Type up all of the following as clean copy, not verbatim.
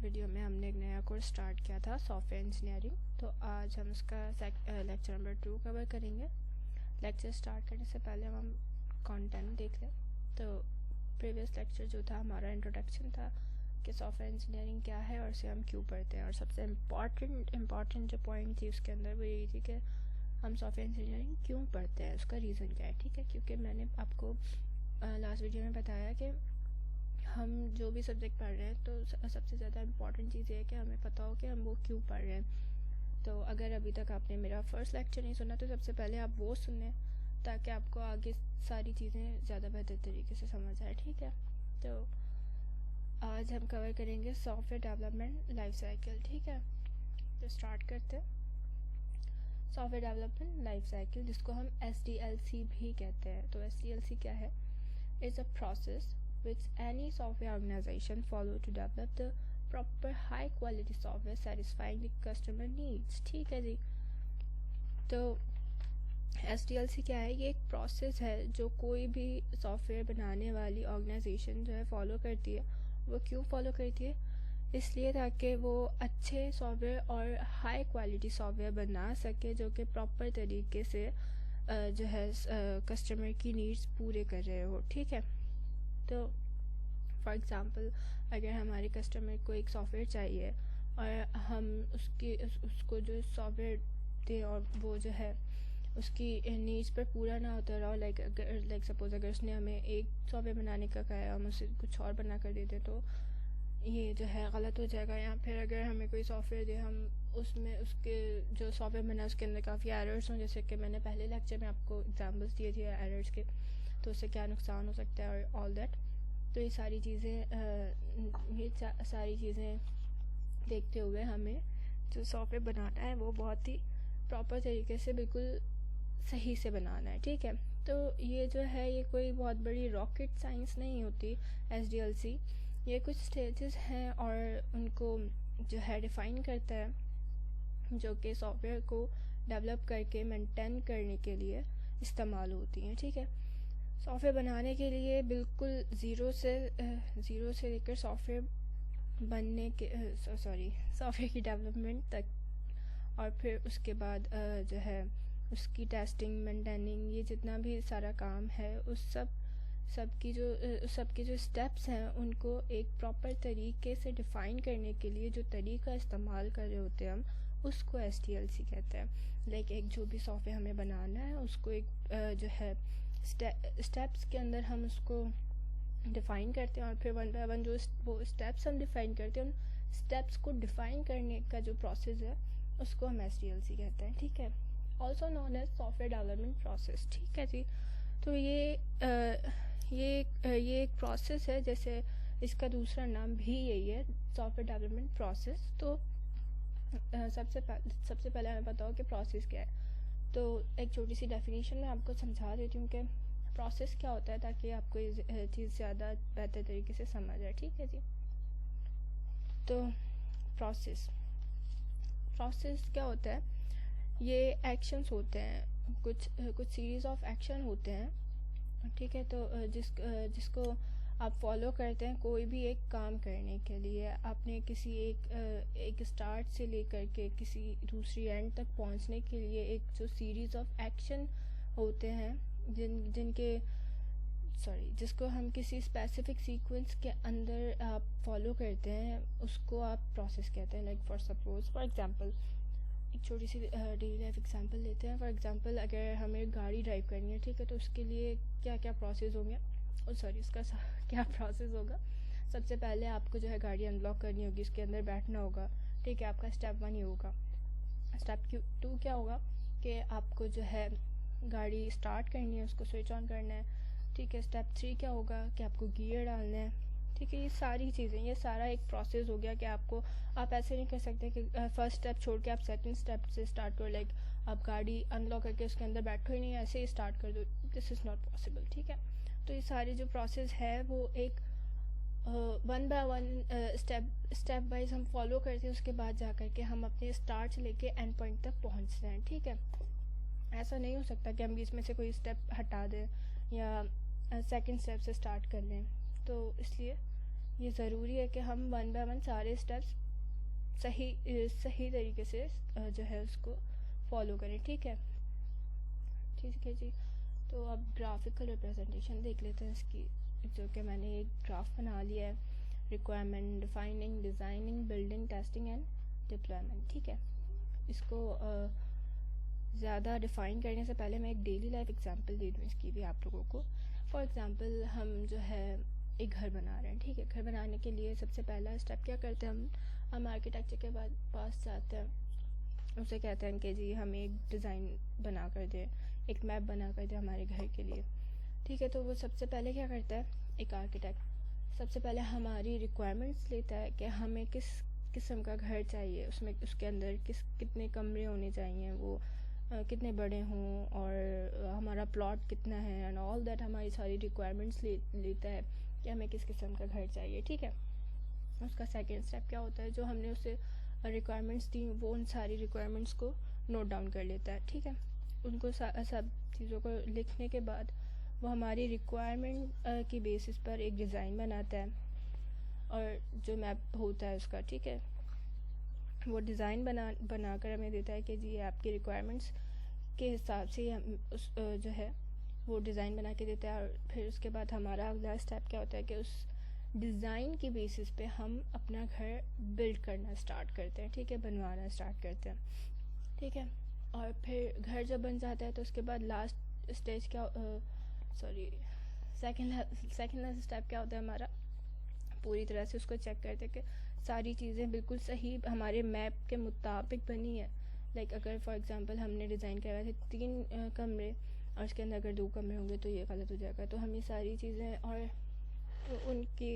Video में हमने एक नया कोर्स स्टार्ट किया था सॉफ्टवेयर इंजीनियरिंग। तो आज हम उसका लेक्चर नंबर 2 कवर करेंगे। लेक्चर स्टार्ट करने से पहले हम कंटेंट देख लें। तो प्रीवियस लेक्चर जो था हमारा इंट्रोडक्शन था कि सॉफ्टवेयर इंजीनियरिंग क्या है और इसे हम क्यों पढ़ते हैं, और सबसे इम्पॉर्टेंट जो पॉइंट थी उसके अंदर वो यही थी कि हम सॉफ्टवेयर इंजीनियरिंग क्यों पढ़ते हैं, उसका रीज़न क्या है। ठीक है, क्योंकि मैंने आपको लास्ट वीडियो में बताया कि हम जो भी सब्जेक्ट पढ़ रहे हैं तो सबसे ज़्यादा इम्पॉर्टेंट चीज़ ये है कि हमें पता हो कि हम वो क्यों पढ़ रहे हैं। तो अगर अभी तक आपने मेरा फर्स्ट लेक्चर नहीं सुना तो सबसे पहले आप वो सुनें ताकि आपको आगे सारी चीज़ें ज़्यादा बेहतर तरीके से समझ आए। ठीक है, तो आज हम कवर करेंगे सॉफ्टवेयर डेवलपमेंट लाइफ साइकिल। ठीक है, तो स्टार्ट करते हैं। सॉफ्टवेयर डेवलपमेंट लाइफ साइकिल, जिसको हम SDLC भी कहते हैं। तो SDLC क्या है? Is a process which any software organization follow to develop the proper high quality software satisfying the customer needs। ठीक है जी, तो SDLC क्या है? ये एक प्रोसेस है जो कोई भी सॉफ्टवेयर बनाने वाली ऑर्गेनाइजेशन जो है फॉलो करती है। वो क्यों फॉलो करती है? इसलिए ताकि वो अच्छे सॉफ्टवेयर और हाई क्वालिटी सॉफ्टवेयर बना सके जो कि प्रॉपर तरीके से जो है कस्टमर की नीड्स पूरे कर रहे हो। ठीक है, तो फॉर एग्ज़ाम्पल अगर हमारे कस्टमर को एक सॉफ्टवेयर चाहिए और हम उसको जो सॉफ्टवेयर दें और वो जो है उसकी नीड्स पर पूरा ना होता रहा, लाइक सपोज़ अगर उसने हमें एक सॉफ्टवेयर बनाने का कहा है, हम उसे कुछ और बना कर देते तो ये जो है गलत हो जाएगा। या फिर अगर हमें कोई सॉफ्टवेयर दे, हम उसमें उसके जो सॉफ्टवेयर बना उसके अंदर काफ़ी एरर्स हों, जैसे कि मैंने पहले लेक्चर में आपको एग्जांपल्स दिए थे एरर्स के, तो उससे क्या नुकसान हो सकता है और ऑल दैट। तो ये सारी चीज़ें देखते हुए हमें जो सॉफ्टवेयर बनाना है वो बहुत ही प्रॉपर तरीके से बिल्कुल सही से बनाना है। ठीक है, तो ये जो है ये कोई बहुत बड़ी रॉकेट साइंस नहीं होती। SDLC ये कुछ स्टेजेस हैं और उनको जो है डिफ़ाइन करता है, जो कि सॉफ्टवेयर को डेवलप करके मेंटेन करने के लिए इस्तेमाल होती हैं। ठीक है, सॉफ्टवेयर बनाने के लिए बिल्कुल ज़ीरो से लेकर सॉफ्टवेयर बनने के सॉफ्टवेयर की डेवलपमेंट तक, और फिर उसके बाद जो है उसकी टेस्टिंग, मेंटेनिंग, ये जितना भी सारा काम है उस सबकी जो स्टेप्स हैं उनको एक प्रॉपर तरीके से डिफ़ाइन करने के लिए जो तरीका इस्तेमाल कर रहे होते हैं हम, उसको SDLC कहते हैं। लाइक एक जो भी सॉफ्टवेयर हमें बनाना है उसको एक जो है स्टेप्स के अंदर हम उसको डिफ़ाइन करते हैं, और फिर वन बाय वन जो वो स्टेप्स हम डिफ़ाइन करते हैं उन स्टेप्स को डिफ़ाइन करने का जो प्रोसेस है उसको हम SDLC कहते हैं। ठीक है, also known as software development process. ठीक है जी, तो ये एक प्रोसेस है, जैसे इसका दूसरा नाम भी यही है, सॉफ्टवेयर डेवलपमेंट प्रोसेस। तो सबसे पहले हमें पता हो कि प्रोसेस क्या है। तो एक छोटी सी डेफिनेशन में आपको समझा देती हूँ कि प्रोसेस क्या होता है, ताकि आपको ये चीज़ ज़्यादा बेहतर तरीके से समझ आए। ठीक है जी, तो प्रोसेस क्या होता है? ये एक्शंस होते हैं, कुछ सीरीज़ ऑफ एक्शन होते हैं। ठीक है, तो जिसको आप फॉलो करते हैं कोई भी एक काम करने के लिए। आपने किसी एक स्टार्ट से लेकर के किसी दूसरी एंड तक पहुंचने के लिए एक जो सीरीज़ ऑफ एक्शन होते हैं जिसको हम किसी स्पेसिफिक सीक्वेंस के अंदर आप फॉलो करते हैं उसको आप प्रोसेस कहते हैं। लाइक फॉर एग्जांपल एक छोटी सी डेली लाइफ एग्जांपल लेते हैं। फॉर एग्जांपल अगर हमें गाड़ी ड्राइव करनी है, ठीक है, तो उसके लिए क्या प्रोसेस होंगे, उसका क्या प्रोसेस होगा? सबसे पहले आपको जो है गाड़ी अनलॉक करनी होगी, उसके अंदर बैठना होगा। ठीक है, आपका स्टेप 1 ये होगा। स्टेप 2 क्या होगा कि आपको जो है गाड़ी स्टार्ट करनी है, उसको स्विच ऑन करना है। ठीक है, स्टेप 3 क्या होगा कि आपको गियर डालना है। ठीक है, ये सारी चीज़ें, ये सारा एक प्रोसेस हो गया कि आप ऐसे नहीं कर सकते कि फर्स्ट स्टेप छोड़ के आप सेकंड स्टेप से स्टार्ट करो। लाइक आप गाड़ी अनलॉक करके उसके अंदर बैठो ही नहीं, ऐसे ही स्टार्ट कर दो। This is not possible. ठीक है, तो ये सारी जो प्रोसेस है वो एक one by one step wise हम फॉलो करते हैं। उसके बाद जा कर के हम अपने स्टार्ट से लेके एंड पॉइंट तक पहुँचते हैं। ठीक है, ऐसा नहीं हो सकता कि हम बीच में से कोई स्टेप हटा दें या सेकंड स्टेप से स्टार्ट कर लें। तो इसलिए ये ज़रूरी है कि हम 1 बाय 1 सारे स्टेप्स सही तरीके से जो है उसको फॉलो करें। ठीक है जी। तो अब ग्राफिकल रिप्रेजेंटेशन देख लेते हैं इसकी, जो कि मैंने एक ग्राफ बना लिया है। Requirement defining, designing, building, testing and deployment. ठीक है, इसको ज़्यादा डिफ़ाइन करने से पहले मैं एक डेली लाइफ एग्जांपल दे दूँ इसकी भी आप लोगों को। फॉर एग्जांपल हम जो है एक घर बना रहे हैं। ठीक है, घर बनाने के लिए सबसे पहला स्टेप क्या करते हैं, हम आर्किटेक्चर के पास जाते हैं, उससे कहते हैं कि जी हमें एक डिज़ाइन बना कर दे, एक मैप बना कर दे हमारे घर के लिए। ठीक है, तो वो सबसे पहले क्या करता है, एक आर्किटेक्ट सबसे पहले हमारी रिक्वायरमेंट्स लेता है कि हमें किस किस्म का घर चाहिए, उसमें उसके अंदर कितने कमरे होने चाहिए, वो कितने बड़े हों, और हमारा प्लॉट कितना है, एंड ऑल दैट हमारी सारी रिक्वायरमेंट्स लेता है कि हमें किस किस्म का घर चाहिए। ठीक है, उसका सेकेंड स्टेप क्या होता है, जो हमने उसे रिक्वायरमेंट्स दी वो उन सारी रिक्वायरमेंट्स को नोट डाउन कर लेता है। ठीक है, उनको सब चीज़ों को लिखने के बाद वो हमारी रिक्वायरमेंट की बेसिस पर एक डिज़ाइन बनाता है, और जो मैप होता है उसका, ठीक है, वो डिज़ाइन बनाकर हमें देता है कि जी ये आपकी रिक्वायरमेंट्स के हिसाब से हम उस जो है वो डिज़ाइन बना के देता है। और फिर उसके बाद हमारा अगला स्टेप क्या होता है कि उस डिज़ाइन की बेसिस पे हम अपना घर बिल्ड करना स्टार्ट करते हैं। ठीक है, बनवाना स्टार्ट करते हैं। ठीक है, और फिर घर जब बन जाता है तो उसके बाद लास्ट स्टेज क्या सेकेंड लास्ट स्टेप क्या होता है हमारा, पूरी तरह से उसको चेक करते हैं कि सारी चीज़ें बिल्कुल सही हमारे मैप के मुताबिक बनी है। लाइक अगर फॉर एग्जांपल हमने डिज़ाइन करवाए थे 3 कमरे और उसके अंदर अगर 2 कमरे होंगे तो ये गलत हो जाएगा। तो हम ये सारी चीज़ें और उनकी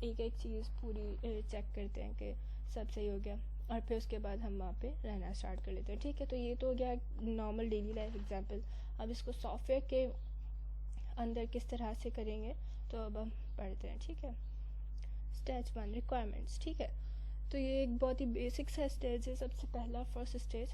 एक एक चीज़ पूरी चेक करते हैं कि सब सही हो गया, और फिर उसके बाद हम वहाँ पे रहना स्टार्ट कर लेते हैं। ठीक है, तो ये तो हो गया नॉर्मल डेली लाइफ एग्जांपल। अब इसको सॉफ्टवेयर के अंदर किस तरह से करेंगे तो अब हम पढ़ते हैं। ठीक है, स्टेज 1 रिक्वायरमेंट्स। ठीक है, तो ये एक बहुत ही बेसिक सा स्टेज है, सबसे पहला फर्स्ट स्टेज।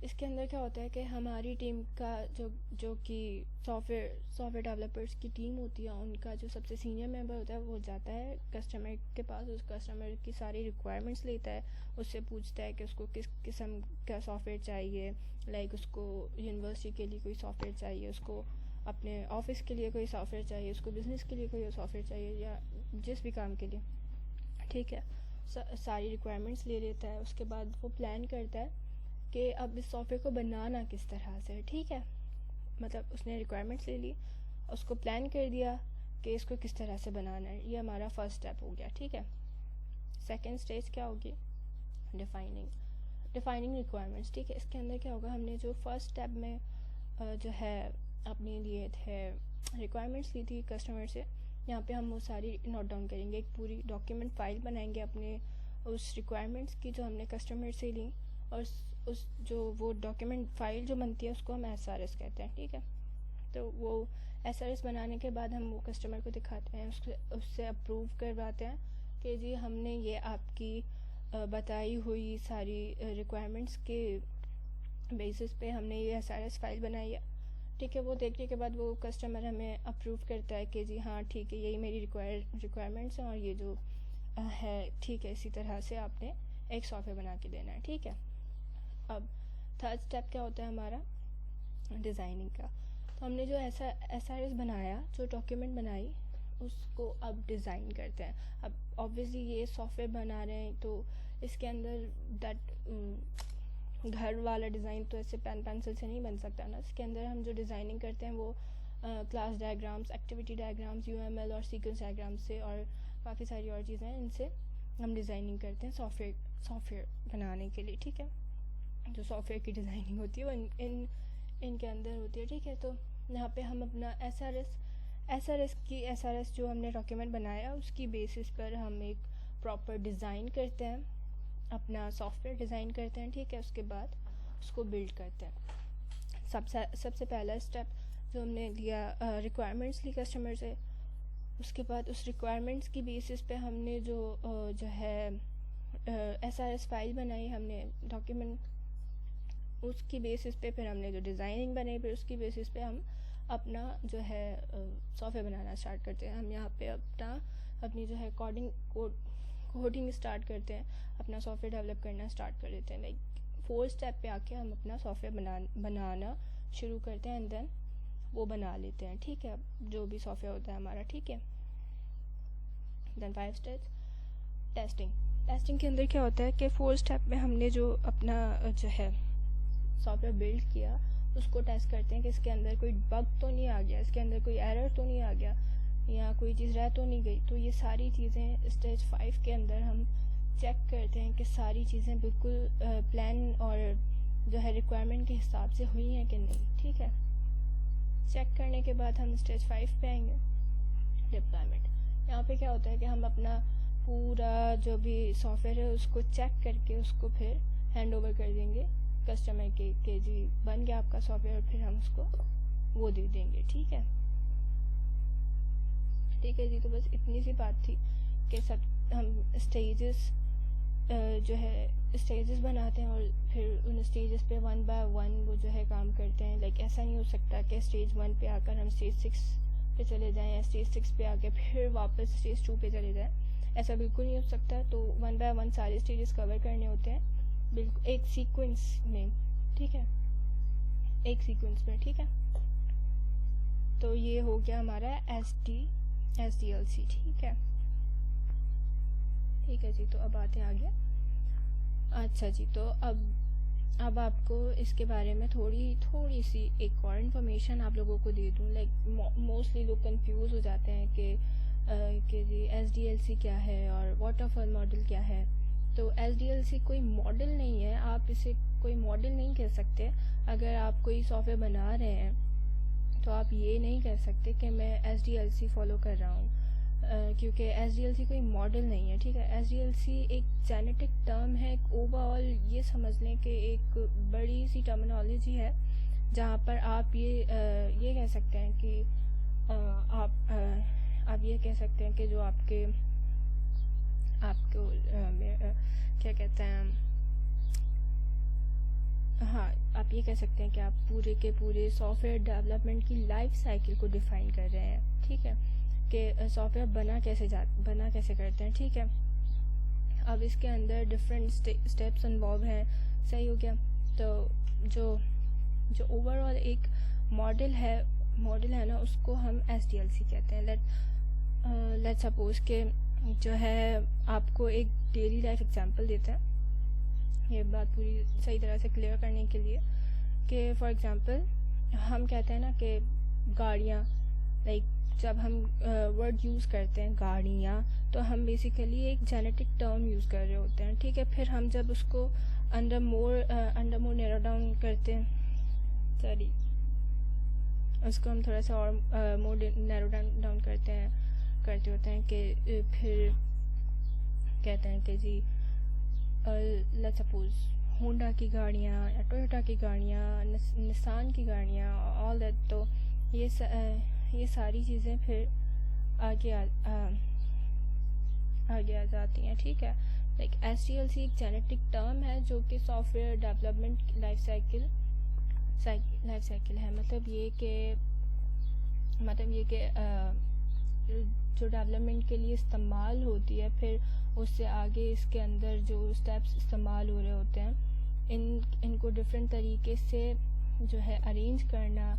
इसके अंदर क्या होता है कि हमारी टीम का जो कि सॉफ्टवेयर डेवलपर्स की टीम होती है, उनका जो सबसे सीनियर मेंबर होता है वो जाता है कस्टमर के पास, उस कस्टमर की सारी रिक्वायरमेंट्स लेता है, उससे पूछता है कि उसको किस किस्म का सॉफ्टवेयर चाहिए। लाइक उसको यूनिवर्सिटी के लिए कोई सॉफ्टवेयर चाहिए, उसको अपने ऑफिस के लिए कोई सॉफ्टवेयर चाहिए, उसको बिज़नेस के लिए कोई सॉफ्टवेयर चाहिए, या जिस भी काम के लिए। ठीक है, सारी रिक्वायरमेंट्स ले लेता है। उसके बाद वो प्लान करता है कि अब इस सॉफ्टवेयर को बनाना किस तरह से। ठीक है, मतलब उसने रिक्वायरमेंट्स ले ली, उसको प्लान कर दिया कि इसको किस तरह से बनाना है। ये हमारा फर्स्ट स्टेप हो गया। ठीक है, सेकेंड स्टेज क्या होगी, डिफाइनिंग रिक्वायरमेंट्स। ठीक है, इसके अंदर क्या होगा, हमने जो फर्स्ट स्टेप में जो है अपने लिए थे रिक्वायरमेंट्स ली थी कस्टमर से, यहाँ पे हम वो सारी नोट डाउन करेंगे, एक पूरी डॉक्यूमेंट फाइल बनाएंगे अपने उस रिक्वायरमेंट्स की जो हमने कस्टमर से ली, और उस जो वो डॉक्यूमेंट फाइल जो बनती है उसको हम SRS कहते हैं। ठीक है, तो वो SRS बनाने के बाद हम वो कस्टमर को दिखाते हैं, उससे अप्रूव करवाते हैं कि जी हमने ये आपकी बताई हुई सारी रिक्वायरमेंट्स के बेसिस पे हमने ये SRS फाइल बनाई है। ठीक है, वो देखने के बाद वो कस्टमर हमें अप्रूव करता है कि जी हाँ ठीक है, यही मेरी रिक्वायरमेंट्स हैं, और ये जो है ठीक है, इसी तरह से आपने एक सॉफ्टवेयर बना के देना है। ठीक है, अब थर्ड स्टेप क्या होता है हमारा, डिज़ाइनिंग का। तो हमने जो ऐसा SRS बनाया, जो डॉक्यूमेंट बनाई, उसको अब डिज़ाइन करते हैं। अब ऑब्वियसली ये सॉफ्टवेयर बना रहे हैं तो इसके अंदर घर वाला डिज़ाइन तो ऐसे पेन पेंसिल से नहीं बन सकता ना। इसके अंदर हम जो डिज़ाइनिंग करते हैं वो class diagrams, activity diagrams, UML और सीक्वेंस डायग्राम्स से, और काफ़ी सारी और चीज़ें हैं, इनसे हम डिज़ाइनिंग करते हैं सॉफ्टवेयर बनाने के लिए। ठीक है, जो सॉफ्टवेयर की डिज़ाइनिंग होती है वो इनके अंदर होती है। ठीक है, तो यहाँ पे हम अपना SRS जो हमने डॉक्यूमेंट बनाया उसकी बेसिस पर हम एक प्रॉपर डिज़ाइन करते हैं, अपना सॉफ्टवेयर डिज़ाइन करते हैं। ठीक है, उसके बाद उसको बिल्ड करते हैं। सबसे पहला स्टेप जो हमने लिया, रिक्वायरमेंट्स ली कस्टमर से, उसके बाद उस रिक्वायरमेंट्स की बेसिस पे हमने जो है SRS फाइल बनाई, हमने डॉक्यूमेंट, उसकी बेसिस पे फिर हमने जो डिज़ाइनिंग बनाई, फिर उसकी बेसिस पे हम अपना जो है सॉफ्टवेयर बनाना स्टार्ट करते हैं। हम यहाँ पे अपना अपनी जो है कोडिंग स्टार्ट करते हैं, अपना सॉफ्टवेयर डेवलप करना स्टार्ट कर देते हैं। लाइक 4 स्टेप पे आके हम अपना सॉफ्टवेयर बनाना शुरू करते हैं एंड देन वो बना लेते हैं, ठीक है, जो भी सॉफ्टवेयर होता है हमारा, ठीक है। देन 5 स्टेप्स टेस्टिंग के अंदर क्या होता है कि 4 स्टेप में हमने जो अपना जो है सॉफ्टवेयर बिल्ड किया उसको टेस्ट करते हैं कि इसके अंदर कोई बग तो नहीं आ गया, इसके अंदर कोई एरर तो नहीं आ गया, या कोई चीज़ रह तो नहीं गई। तो ये सारी चीज़ें स्टेज 5 के अंदर हम चेक करते हैं कि सारी चीज़ें बिल्कुल प्लान और जो है रिक्वायरमेंट के हिसाब से हुई हैं कि नहीं, ठीक है। चेक करने के बाद हम स्टेज 5 पे आएंगे, डिप्लॉयमेंट। यहाँ पे क्या होता है कि हम अपना पूरा जो भी सॉफ्टवेयर है उसको चेक करके उसको फिर हैंड ओवर कर देंगे कस्टमर के जी बन गया आपका सॉफ्टवेयर, फिर हम उसको वो दे देंगे, ठीक है। ठीक है जी, तो बस इतनी सी बात थी कि सब हम स्टेजेस जो है स्टेजेस बनाते हैं और फिर उन स्टेजेस पे 1 बाय 1 वो जो है काम करते हैं। लाइक ऐसा नहीं हो सकता कि स्टेज 1 पे आकर हम स्टेज 6 पे चले जाएं या स्टेज 6 पे आके फिर वापस स्टेज 2 पे चले जाएं, ऐसा बिल्कुल नहीं हो सकता। तो 1 बाय 1 सारे स्टेजेस कवर करने होते हैं, बिल्कुल एक सीक्वेंस में, ठीक है, एक सीक्वेंस में, ठीक है। तो ये हो गया हमारा SDLC, ठीक है। ठीक है जी, तो अब आते हैं आगे। अच्छा जी, तो अब आपको इसके बारे में थोड़ी सी एक और इन्फॉर्मेशन आप लोगों को दे दूँ। लाइक मोस्टली लोग कंफ्यूज हो जाते हैं कि जी SDLC क्या है और वाटरफॉल मॉडल क्या है। तो SDLC कोई मॉडल नहीं है, आप इसे कोई मॉडल नहीं कह सकते। अगर आप कोई सॉफ्टवेयर बना रहे हैं तो आप ये नहीं कह सकते कि मैं SDLC फॉलो कर रहा हूँ, क्योंकि SDLC कोई मॉडल नहीं है, ठीक है। SDLC एक जेनेटिक टर्म है, एक ओवरऑल ये समझ लें कि एक बड़ी सी टर्मिनोलॉजी है जहाँ पर आप ये कह सकते हैं कि आप ये कह सकते हैं कि जो आपको क्या कहते हैं, हाँ, आप ये कह सकते हैं कि आप पूरे के पूरे सॉफ्टवेयर डेवलपमेंट की लाइफ साइकिल को डिफ़ाइन कर रहे हैं, ठीक है, कि सॉफ्टवेयर बना कैसे करते हैं, ठीक है। अब इसके अंदर डिफरेंट स्टेप्स इन्वॉल्व हैं, सही हो गया। तो जो ओवरऑल एक मॉडल है ना, उसको हम SDLC कहते हैं। लेट सपोज के जो है आपको एक डेली लाइफ एग्जांपल देते हैं, ये बात पूरी सही तरह से क्लियर करने के लिए, कि फॉर एग्जांपल हम कहते हैं ना कि गाड़ियाँ, लाइक जब हम वर्ड यूज़ करते हैं गाड़ियाँ, तो हम बेसिकली एक जेनेटिक टर्म यूज़ कर रहे होते हैं, ठीक है। फिर हम जब उसको अंडर मोर नैरो डाउन करते हैं, सॉरी, उसको हम थोड़ा सा और मोर नैरो डाउन करते होते हैं कि फिर कहते हैं कि जी लेट्स सपोज होंडा की गाड़ियाँ या टोयोटा की गाड़ियाँ, निसान की गाड़ियाँ, ऑल दैट। तो ये सारी चीज़ें फिर आगे आ जाती हैं, ठीक है। लाइक SDLC एक जेनेटिक टर्म है जो कि सॉफ्टवेयर डेवलपमेंट लाइफ साइकिल है। मतलब ये कि जो डेवलपमेंट के लिए इस्तेमाल होती है, फिर उससे आगे इसके अंदर जो स्टेप्स इस्तेमाल हो रहे होते हैं, इनको डिफरेंट तरीके से जो है अरेंज करना,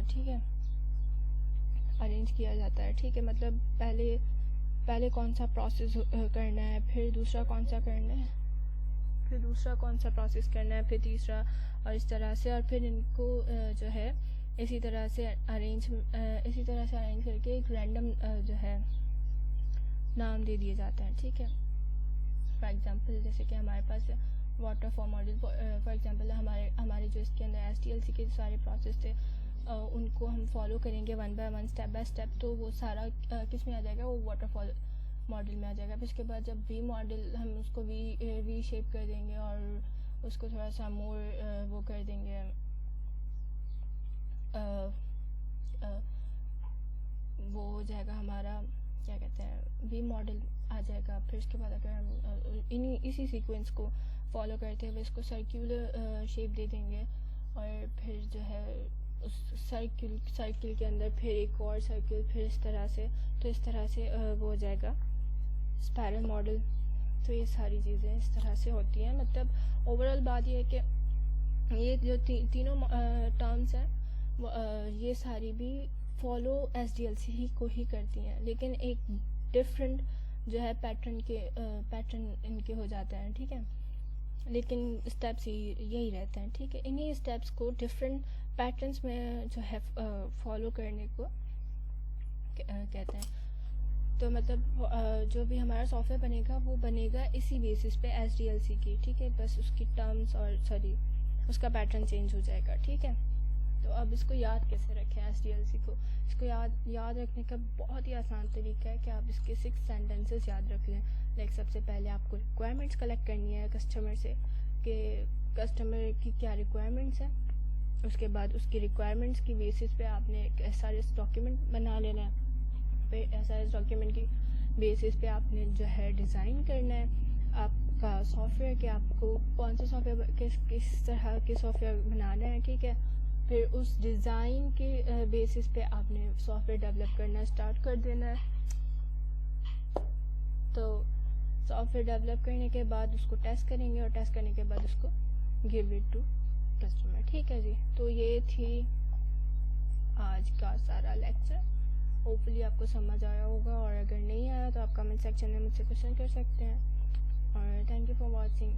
ठीक है, अरेंज किया जाता है, ठीक है। मतलब पहले कौन सा प्रोसेस करना है, फिर दूसरा कौन सा करना है, फिर दूसरा कौन सा प्रोसेस करना है, फिर तीसरा, और इस तरह से, और फिर इनको जो है इसी तरह से अरेंज करके एक रैंडम जो है नाम दे दिए जाते हैं, ठीक है। फॉर एग्जांपल जैसे कि हमारे पास वाटरफॉल मॉडल, फॉर एग्जांपल हमारे जो इसके अंदर SDLC के सारे प्रोसेस थे, उनको हम फॉलो करेंगे 1 बाय 1 स्टेप बाय स्टेप, तो वो सारा किस में आ जाएगा, वो वाटरफॉल मॉडल में आ जाएगा। फिर उसके बाद जब वी मॉडल, हम उसको वी शेप कर देंगे और उसको थोड़ा सा मोर वो कर देंगे, वो हो जाएगा हमारा, क्या कहते हैं, वी मॉडल आ जाएगा। फिर उसके बाद अगर हम इसी सीक्वेंस को फॉलो करते हुए इसको सर्कुलर शेप दे देंगे, और फिर जो है उस सर्किल के अंदर फिर एक और सर्किल, फिर इस तरह से, तो इस तरह से वो हो जाएगा स्पाइरल मॉडल। तो ये सारी चीज़ें इस तरह से होती हैं। मतलब ओवरऑल बात ये है कि ये जो तीनों टर्म्स हैं वो ये सारी भी फॉलो SDLC ही को ही करती हैं, लेकिन एक डिफरेंट जो है पैटर्न इनके हो जाते हैं, ठीक है, लेकिन स्टेप्स यही रहते हैं, ठीक है। इन्हीं स्टेप्स को डिफरेंट पैटर्न्स में जो है फॉलो करने को कहते हैं। तो मतलब जो भी हमारा सॉफ्टवेयर बनेगा वो बनेगा इसी बेसिस पे SDLC की, ठीक है, बस उसकी टर्म्स और उसका पैटर्न चेंज हो जाएगा, ठीक है। तो अब इसको याद कैसे रखें SDLC को? इसको याद रखने का बहुत ही आसान तरीका है कि आप इसके 6 सेंटेंसेस याद रख लें। लाइक सबसे पहले आपको रिक्वायरमेंट्स कलेक्ट करनी है कस्टमर से कि कस्टमर की क्या रिक्वायरमेंट्स हैं। उसके बाद उसकी रिक्वायरमेंट्स की बेसिस पे आपने एक SRS डॉक्यूमेंट बना लेना है। फिर SRS डॉक्यूमेंट की बेसिस पे आपने जो है डिज़ाइन करना है आपका सॉफ्टवेयर कि आपको कौन सा सॉफ्टवेयर किस तरह के सॉफ्टवेयर बनाना है, ठीक है। फिर उस डिज़ाइन के बेसिस पे आपने सॉफ्टवेयर डेवलप करना स्टार्ट कर देना है। तो सॉफ्टवेयर डेवलप करने के बाद उसको टेस्ट करेंगे और टेस्ट करने के बाद उसको गिव इट टू कस्टमर, ठीक है जी। तो ये थी आज का सारा लेक्चर। होपफुली आपको समझ आया होगा, और अगर नहीं आया तो आप कमेंट सेक्शन में मुझसे क्वेश्चन कर सकते हैं। और थैंक यू फॉर वॉचिंग।